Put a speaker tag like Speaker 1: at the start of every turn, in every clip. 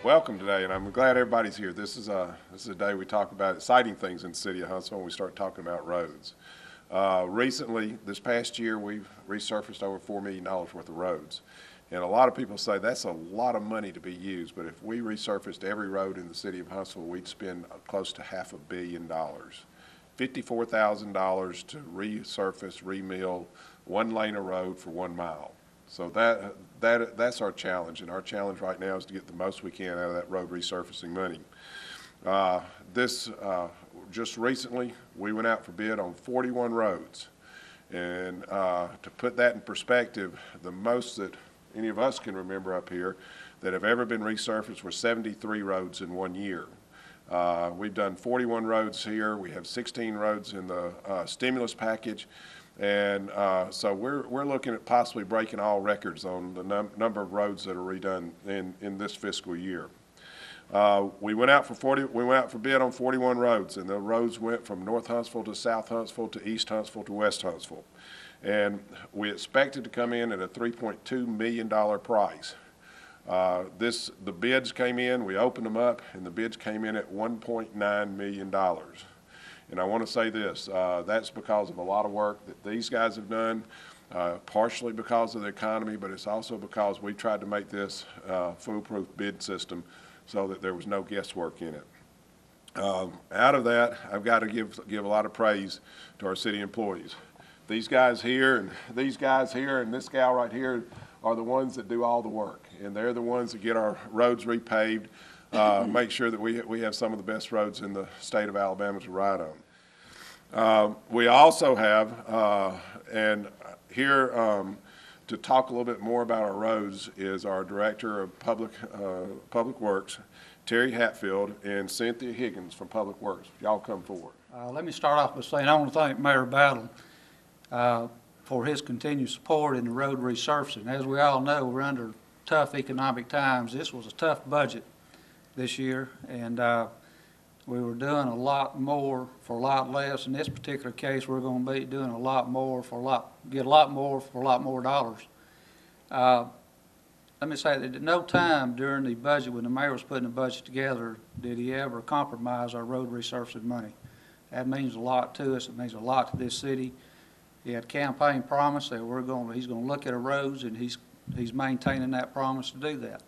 Speaker 1: Welcome today, and I'm glad everybody's here. This is a day we talk about exciting things in the city of Huntsville when we start talking about roads. Recently, this past year, we've resurfaced over $4 million worth of roads. And a lot of people say that's a lot of money to be used, but if we resurfaced every road in the city of Huntsville, we'd spend close to $500 million. $54,000 to resurface, remill one lane of road for 1 mile. So that's our challenge, and our challenge right now is to get the most we can out of that road resurfacing money. Just recently, we went out for bid on 41 roads, and to put that in perspective, the most that any of us can remember up here that have ever been resurfaced were 73 roads in 1 year. We've done 41 roads here. We have 16 roads in the stimulus package. And so we're looking at possibly breaking all records on the number of roads that are redone in this fiscal year. We went out for bid on 41 roads, and the roads went from North Huntsville to South Huntsville to East Huntsville to West Huntsville. And we expected to come in at a $3.2 million price. The bids came in, we opened them up, and the bids came in at $1.9 million. And I want to say this, that's because of a lot of work that these guys have done, partially because of the economy, but it's also because we tried to make this foolproof bid system so that there was no guesswork in it. Out of that, I've got to give a lot of praise to our city employees. These guys here and these guys here and this gal right here are the ones that do all the work, and they're the ones that get our roads repaved, make sure that we have some of the best roads in the state of Alabama to ride on. We also have, and here to talk a little bit more about our roads is our Director of Public Works, Terry Hatfield, and Cynthia Higgins from Public Works. Y'all come forward.
Speaker 2: Let me start off by saying I want to thank Mayor Battle for his continued support in the road resurfacing. As we all know, we're under tough economic times. This was a tough budget this year, and we were doing a lot more for a lot less. In this particular case, we're going to be doing a lot more for a lot more dollars. Let me say that at no time during the budget, when the mayor was putting the budget together, did he ever compromise our road resurfacing money. That means a lot to us. It means a lot to this city. He had a campaign promise that he's going to look at our roads, and he's maintaining that promise to do that.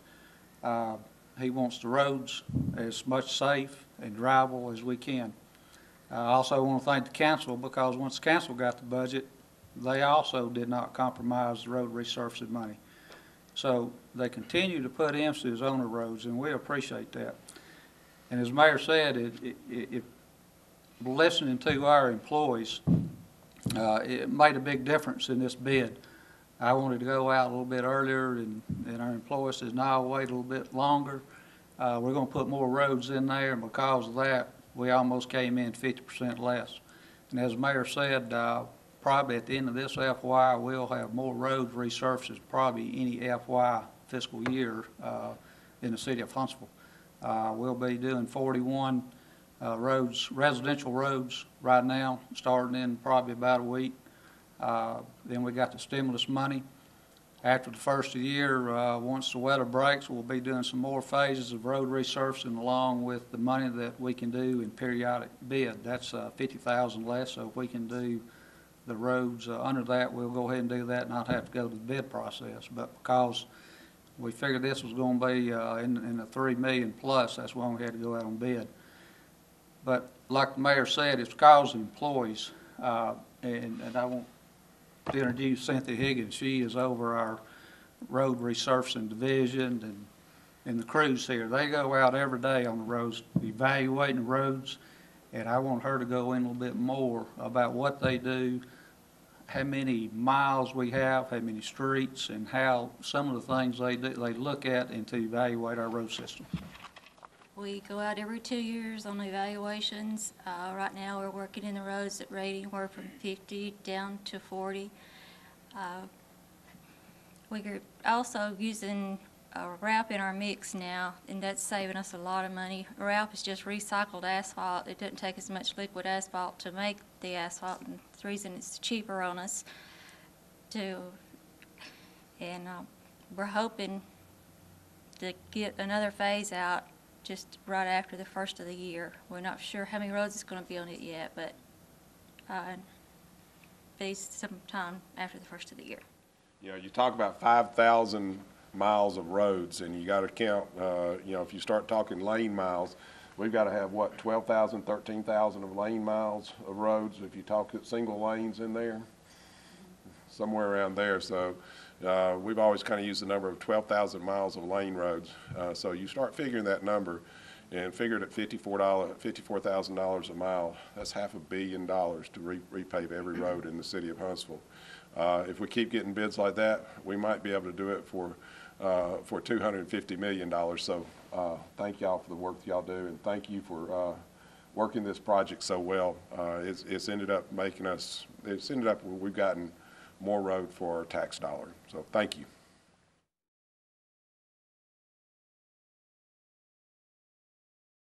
Speaker 2: He wants the roads as much safe and drivable as we can. I also want to thank the council, because once the council got the budget, they also did not compromise the road resurfacing money. So they continue to put emphasis on the roads, and we appreciate that. And as Mayor said, listening to our employees, it made a big difference in this bid. I wanted to go out a little bit earlier, and our employees says, no, wait a little bit longer. We're going to put more roads in there, and because of that, we almost came in 50% less. And as the Mayor said, probably at the end of this FY, we'll have more roads resurfaced than probably any FY fiscal year in the city of Huntsville. We'll be doing 41 roads, residential roads right now, starting in probably about a week. Then we got the stimulus money. After the first of the year, once the weather breaks, we'll be doing some more phases of road resurfacing along with the money that we can do in periodic bid. That's $50,000 less, so if we can do the roads under that, we'll go ahead and do that and not have to go to the bid process. But because we figured this was going to be in the $3 million plus, that's why we had to go out on bid. But like the mayor said, it's because of employees, and I want to introduce Cynthia Higgins. She is over our road resurfacing division and the crews here. They go out every day on the roads, evaluating the roads, and I want her to go in a little bit more about what they do, how many miles we have, how many streets, and how some of the things they do, they look at and to evaluate our road system.
Speaker 3: We go out every 2 years on evaluations. Right now we're working in the roads at rating. We're from 50 down to 40. We're also using RAP in our mix now, and that's saving us a lot of money. RAP is just recycled asphalt. It doesn't take as much liquid asphalt to make the asphalt, and the reason it's cheaper on us to, and we're hoping to get another phase out just right after the first of the year. We're not sure how many roads it's going to be on it yet, but be sometime after the first of the year.
Speaker 1: You know, you talk about 5,000 miles of roads, and you got to count, you know, if you start talking lane miles, we've got to have, what, 12,000, 13,000 of lane miles of roads, if you talk single lanes in there, somewhere around there. So we've always kind of used the number of 12,000 miles of lane roads. So you start figuring that number and figure it at $54,000 a mile. That's $500 million to repave every road in the city of Huntsville. If we keep getting bids like that, we might be able to do it for $250 million. So thank y'all for the work that y'all do, and thank you for working this project so well. It's ended up making us, it's ended up where we've gotten more road for our tax dollar. So thank you.